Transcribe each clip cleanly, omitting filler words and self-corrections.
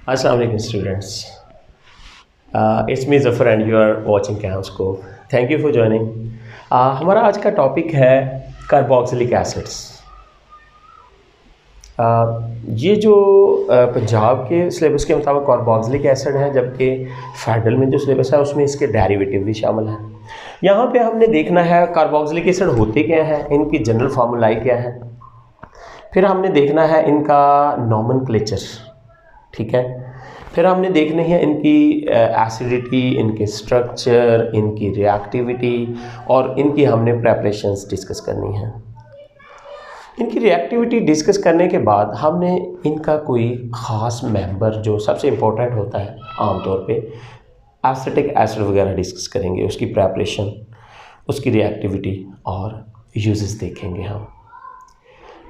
Assalamu alaikum students. It's me Zafar and you are watching CamScope. Thank you for joining. हमारा आज का topic है carboxylic acids. ये जो पंजाब के सिलेबस के मुताबिक कार्बोक्सिलिक एसिड है, जबकि फेडरल में जो सिलेबस है उसमें इसके डेरिवेटिव भी शामिल हैं। यहाँ पे हमने देखना है कार्बोक्सिलिक एसिड होते क्या हैं, इनकी जनरल फार्मूलाई क्या है, फिर हमने देखना है इनका नॉमेनक्लेचर, ठीक है, फिर हमने देखनी है इनकी एसिडिटी, इनके स्ट्रक्चर, इनकी रिएक्टिविटी और इनकी हमने प्रेपरेशंस डिस्कस करनी है। इनकी रिएक्टिविटी डिस्कस करने के बाद हमने इनका कोई ख़ास मेंबर जो सबसे इम्पोर्टेंट होता है आमतौर पे एसिटिक एसिड वगैरह डिस्कस करेंगे, उसकी प्रेपरेशन, उसकी रिएक्टिविटी और यूजेस देखेंगे हम।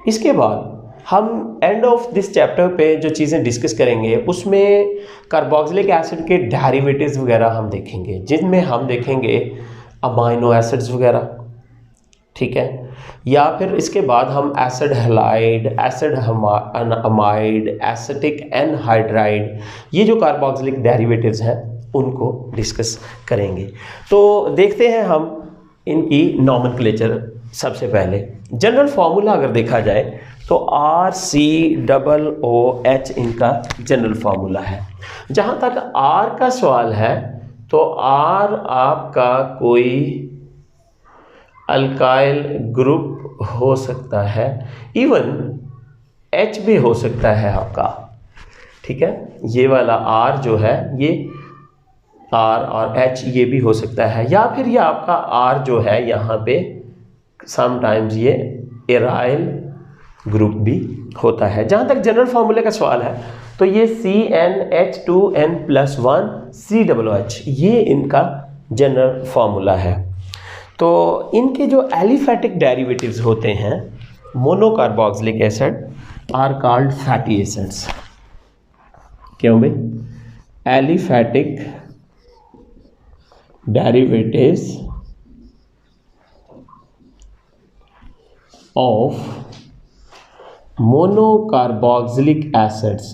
इसके बाद हम एंड ऑफ दिस चैप्टर पे जो चीज़ें डिस्कस करेंगे उसमें कार्बोक्सिलिक एसिड के डेरिवेटिव्स वगैरह हम देखेंगे, जिनमें हम देखेंगे अमाइनो एसिड्स वगैरह, ठीक है, या फिर इसके बाद हम acid halide, acid amide, acetic anhydride, ये जो कार्बोक्सिलिक डेरिवेटिव्स हैं उनको डिस्कस करेंगे। तो देखते हैं हम इनकी नॉमेनक्लेचर। सबसे पहले जनरल फार्मूला अगर देखा जाए तो RCOOH इनका जनरल फार्मूला है। जहाँ तक R का सवाल है तो R आपका कोई अल्काइल ग्रुप हो सकता है, इवन H भी हो सकता है आपका, ठीक है। ये वाला R जो है ये R और H ये भी हो सकता है, या फिर ये आपका R जो है यहाँ पे समटाइम्स ये एराइल ग्रुप भी होता है। जहाँ तक जनरल फार्मूले का सवाल है तो ये CnH2n+1 COOH ये इनका जनरल फार्मूला है। तो इनके जो एलिफैटिक डेरिवेटिव्स होते हैं monocarboxylic acid are called fatty acids. क्यों भाई? Aliphatic derivatives of monocarboxylic acids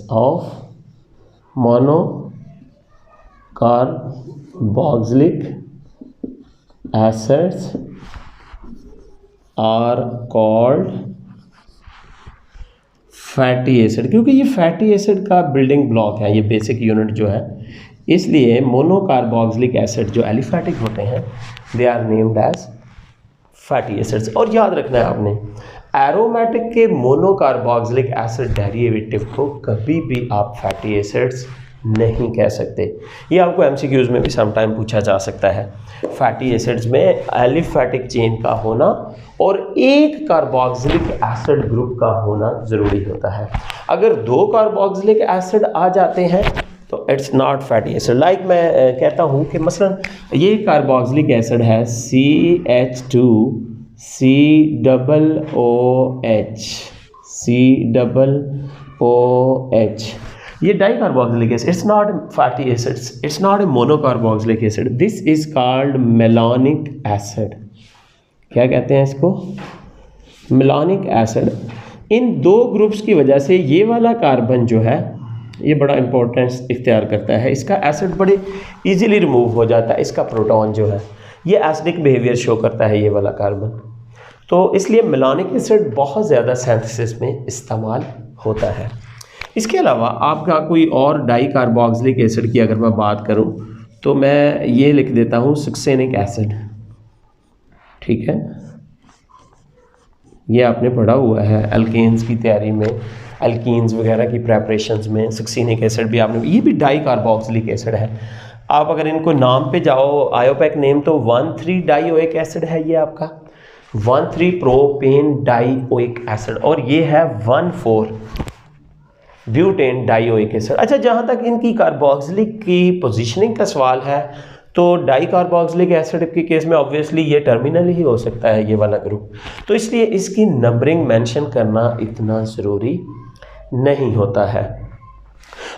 are called fatty acid, क्योंकि ये फैटी एसिड का बिल्डिंग ब्लॉक है, ये बेसिक यूनिट जो है, इसलिए मोनोकार्बोक्सिलिक एसिड जो एलिफैटिक होते हैं they are named as fatty acids. और याद रखना है आपने, एरोमेटिक के मोनोकार्बोक्सिलिक एसिड डेरिवेटिव को कभी भी आप फैटी एसिड्स नहीं कह सकते। ये आपको एमसीक्यूज में भी समटाइम पूछा जा सकता है। फैटी एसिड्स में एलिफैटिक चेन का होना और एक कार्बोक्सिलिक एसिड ग्रुप का होना ज़रूरी होता है। अगर दो कार्बोक्सिलिक एसिड आ जाते हैं तो it's not fatty acid. Like मैं कहता हूँ कि मसलन ये कार्बोक्सिलिक एसिड है CH2COOH, ये di carboxylic acid, it's not fatty acids, it's not a monocarboxylic acid, this is called malonic acid. क्या कहते हैं इसको? Melanic acid. इन दो ग्रुप्स की वजह से ये वाला कार्बन जो है ये बड़ा इंपॉर्टेंस इख्तियार करता है, इसका एसिड बड़े इजीली रिमूव हो जाता है, इसका प्रोटॉन जो है ये एसिडिक बिहेवियर शो करता है ये वाला कार्बन। तो इसलिए मेलानिक एसिड बहुत ज़्यादा सिंथेसिस में इस्तेमाल होता है। इसके अलावा आपका कोई और डाई कार्बोक्सिलिक एसिड की अगर मैं बात करूं तो मैं ये लिख देता हूं सक्सेनिक एसिड, ठीक है। ये आपने पढ़ा हुआ है अल्केन्स की तैयारी में, अल्कीन्स वगैरह की प्रेपरेशंस में सक्सेनिक एसिड भी आपने, ये भी डाई कार्बोक्सिलिक एसिड है। आप अगर इनको नाम पे जाओ आयोपैक नेम तो 1,3 डाइओइक एसिड है ये आपका, 1,3 प्रोपेन डाइओइक एसिड, और ये है 1,4 ब्यूटेन डाइओइक एसिड। अच्छा, जहाँ तक इनकी कार्बोक्सिलिक की पोजीशनिंग का सवाल है तो डाई कार्बोक्सिलिक एसिड के केस में ऑब्वियसली ये टर्मिनल ही हो सकता है ये वाला ग्रुप, तो इसलिए इसकी नंबरिंग मेंशन करना इतना ज़रूरी नहीं होता है।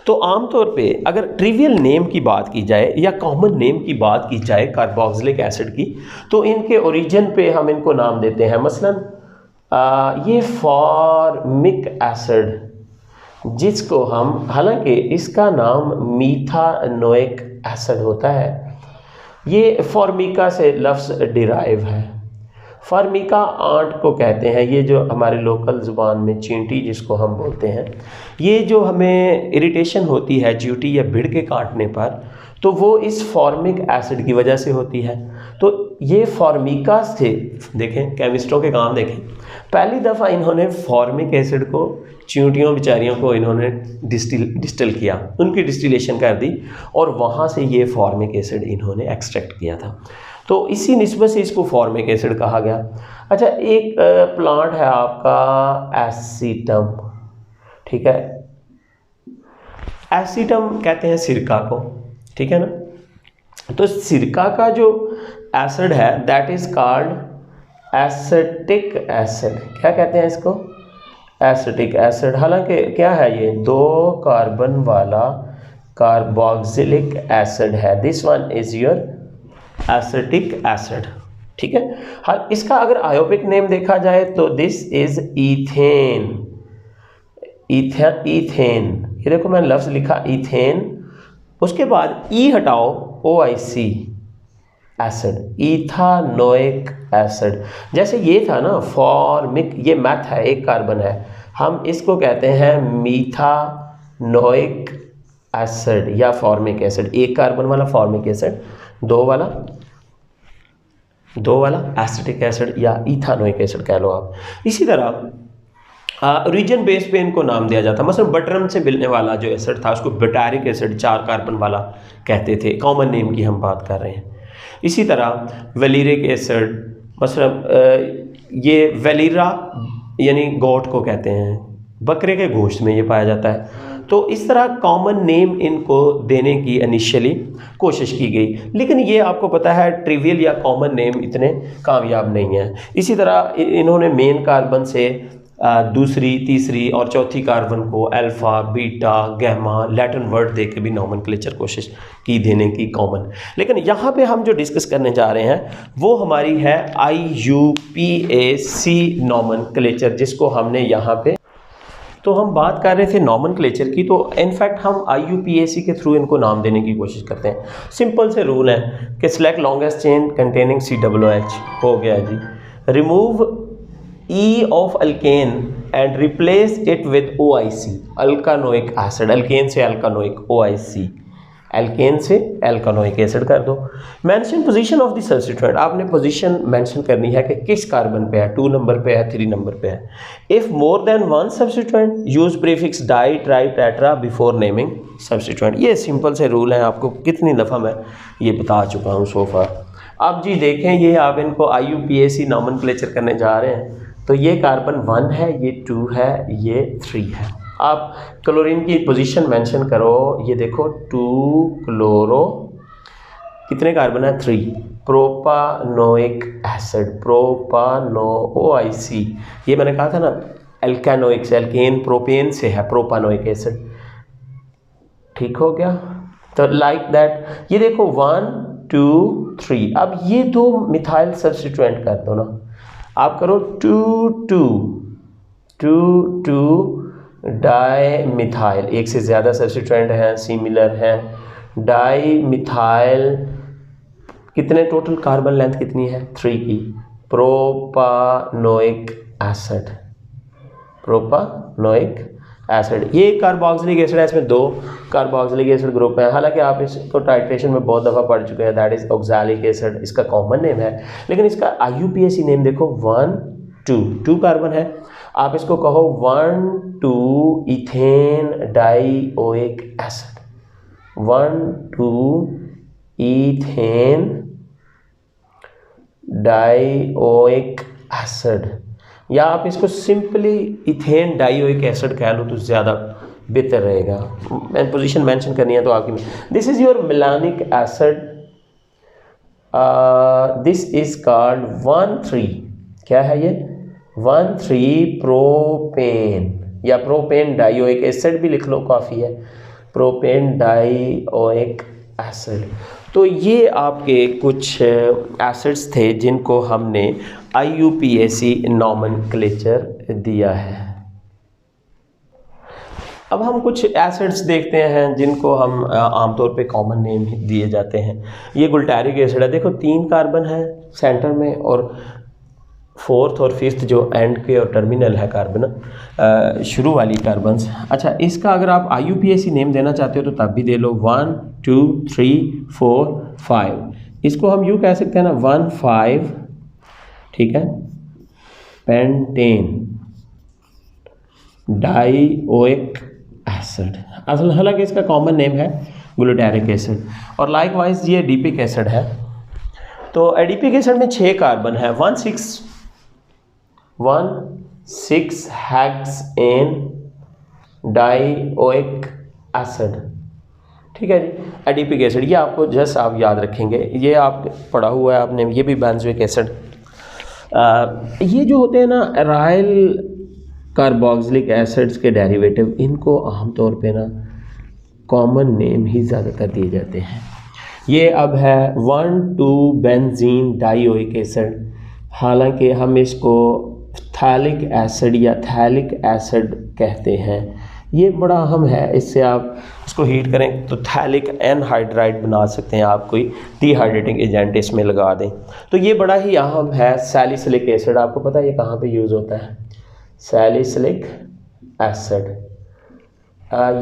तो आमतौर पे अगर ट्रिवियल नेम की बात की जाए या कॉमन नेम की बात की जाए कार्बोक्सिलिक एसिड की, तो इनके ओरिजिन पे हम इनको नाम देते हैं। मसलन ये फॉर्मिक एसिड, जिसको हम, हालांकि इसका नाम मीथानोइक एसिड होता है, ये फॉर्मिका से लफ्ज़ डिराइव है। फॉर्मिका आंट को कहते हैं, ये जो हमारे लोकल ज़ुबान में चींटी जिसको हम बोलते हैं, ये जो हमें इरिटेशन होती है चींटी या भिड़ के काटने पर, तो वो इस फॉर्मिक एसिड की वजह से होती है। तो ये फॉर्मिका से, देखें केमिस्ट्रों के काम देखें, पहली दफ़ा इन्होंने फॉर्मिक एसिड को चींटियों बेचारियों को इन्होंने डिस्टिल किया, उनकी डिस्टिलेशन कर दी और वहाँ से ये फॉर्मिक एसिड इन्होंने एक्सट्रैक्ट किया था। तो इसी निस्बत से इसको फॉर्मिक एसिड कहा गया। अच्छा, एक प्लांट है आपका एसीटम, ठीक है, एसीटम कहते हैं सिरका को, ठीक है ना। तो सिरका का जो एसिड है that is called acetic acid. क्या कहते हैं इसको? Acetic acid. हालांकि क्या है ये? 2 कार्बन वाला कार्बोक्सिलिक एसिड है। This one is your acetic acid, ठीक है। हाँ, इसका अगर आयोपिक नेम देखा जाए तो दिस इज इथेन। इथेन, ये देखो मैंने लफ्ज़ लिखा इथेन, उसके बाद ई हटाओ, OIC एसिड, इथानोइक एसिड। जैसे ये था ना फॉर्मिक, ये मैथ है, 1 कार्बन है, हम इसको कहते हैं मीथानोइक एसिड या फॉर्मिक एसिड। 1 कार्बन वाला फॉर्मिक एसिड, 2 वाला एसिटिक एसिड या इथानोइक एसिड कह लो आप। इसी तरह रीजन बेस पे इनको नाम दिया जाता है। मसलन बटरम से मिलने वाला जो एसिड था उसको बटारिक एसिड 4 कार्बन वाला कहते थे, कॉमन नेम की हम बात कर रहे हैं। इसी तरह वेलिरिक एसिड, मसलन ये वेलिरा यानी गोट को कहते हैं, बकरे के गोश्त में ये पाया जाता है। तो इस तरह कॉमन नेम इनको देने की इनिशियली कोशिश की गई, लेकिन ये आपको पता है ट्रिवियल या कॉमन नेम इतने कामयाब नहीं हैं। इसी तरह इन्होंने मेन कार्बन से दूसरी, तीसरी और चौथी कार्बन को alpha, beta, gamma, Latin word दे के भी नॉमेनक्लेचर कोशिश की देने की कॉमन। लेकिन यहाँ पे हम जो डिस्कस करने जा रहे हैं वो हमारी है IUPAC नॉमेनक्लेचर, जिसको हमने यहाँ पे, तो हम बात कर रहे थे नॉमेनक्लेचर की, तो इनफैक्ट हम IUPAC के थ्रू इनको नाम देने की कोशिश करते हैं। सिंपल से रूल है कि select longest chain containing COOH, हो गया जी। Remove E of alkane and replace it with OIC, alkanoic acid. Alkane से अल्कानोइक, OIC, एल्केन से एल्कानोइक एसिड कर दो। Mention position of the substituent, आपने पोजीशन मेंशन करनी है कि किस कार्बन पे है, 2 नंबर पे है, 3 नंबर पे है। If more than 1 substituent use prefix di, tri, tetra before naming substituent. ये सिंपल से रूल है, आपको कितनी दफ़ा मैं ये बता चुका हूँ सो फार। अब जी देखें, ये आप इनको IUPAC नॉमेनक्लेचर करने जा रहे हैं, तो ये कार्बन 1 है, ये 2 है, ये 3 है। आप क्लोरीन की पोजीशन मेंशन करो, ये देखो 2 क्लोरो, कितने कार्बन है? 3। प्रोपानोइक एसिड, प्रोपानो, OIC, ये मैंने कहा था ना एल्कानोइक से, एल्केन प्रोपेन से है प्रोपानोइक एसिड, ठीक हो गया। तो लाइक दैट ये देखो 1 2 3। अब ये 2 मिथाइल सब्स्टिट्यूएंट कर दो ना, आप करो 2 डाई मिथाइल, एक से ज़्यादा सब्स्टिट्यूएंट हैं, सिमिलर हैं। डाई मिथाइल, कितने टोटल कार्बन लेंथ कितनी है? 3 की। प्रोपानोइक एसिड, प्रोपानोइक एसिड, ये कार्बोक्सिलिक एसिड है, इसमें 2 कार्बोक्सिलिक एसिड ग्रुप है। हालांकि आप इसको टाइट्रेशन में बहुत दफ़ा पढ़ चुके हैं, दैट इज ऑक्सैलिक एसिड, इसका कॉमन नेम है, लेकिन इसका IUPAC नेम देखो 1 2 कार्बन है, आप इसको कहो 1 2 ethane dioic acid, 1 2 ethane dioic acid, या आप इसको सिंपली इथेन डाइओइक एसिड कह लो तो ज़्यादा बेहतर रहेगा। मैंने पोजीशन मेंशन करनी है तो आपकी, this is your malonic acid, this is called 1,3, क्या है ये? 1,3 प्रोपेन या प्रोपेन डाइओइक एसिड भी लिख लो, काफ़ी है, प्रोपेन डाइओइक एसिड। तो ये आपके कुछ एसिड्स थे जिनको हमने IUPAC नॉमेनक्लेचर दिया है। अब हम कुछ एसिड्स देखते हैं जिनको हम आमतौर पे कॉमन नेम दिए जाते हैं। ये गुल्टारिक एसिड है, देखो 3 कार्बन है सेंटर में और 4th और 5th जो एंड के और टर्मिनल है कार्बन, शुरू वाली कार्बन्स। अच्छा, इसका अगर आप IUPAC नेम देना चाहते हो तो तब भी दे लो, 1 2 3 4 5। इसको हम यूँ कह सकते हैं ना, 1,5, ठीक है, पेंटेन डाइओइक एसिड। असल हालांकि इसका कॉमन नेम है ग्लूटारिक एसिड। और लाइकवाइज ये एडिपिक एसिड है। तो एडिपिक एसिड में 6 कार्बन है, 1,6 हेक्सेन डाइओइक एसिड, ठीक है जी। एडिपिक एसिड ये आपको जस्ट आप याद रखेंगे, ये आप पढ़ा हुआ है आपने, ये भी बेंजोइक एसिड। ये जो होते हैं ना एराइल कार्बोक्सिलिक एसिड्स के डेरिवेटिव, इनको आमतौर पे ना कॉमन नेम ही ज़्यादातर दिए जाते हैं। ये अब है 1,2 बेंजीन डाइओइक एसिड। हालांकि हम इसको थैलिक एसिड या थैलिक एसिड कहते हैं। ये बड़ा अहम है, इससे आप इसको हीट करें तो थैलिक एनहाइड्राइड बना सकते हैं, आप कोई डिहाइड्रेटिंग एजेंट इसमें लगा दें। तो ये बड़ा ही अहम है। सैलिसिलिक एसिड, आपको पता है ये कहाँ पे यूज़ होता है? सैलिसिलिक एसिड,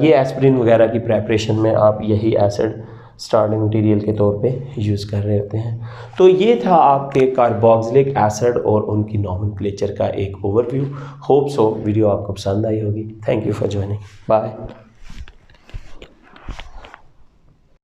ये एस्पिरिन वगैरह की प्रेपरेशन में आप यही एसिड स्टार्टिंग मटेरियल के तौर पे यूज़ कर रहे होते हैं। तो ये था आपके कार्बोक्सिलिक एसिड और उनकी नॉमेनक्लेचर का एक ओवरव्यू। होप सो वीडियो आपको पसंद आई होगी। Thank you for joining, bye.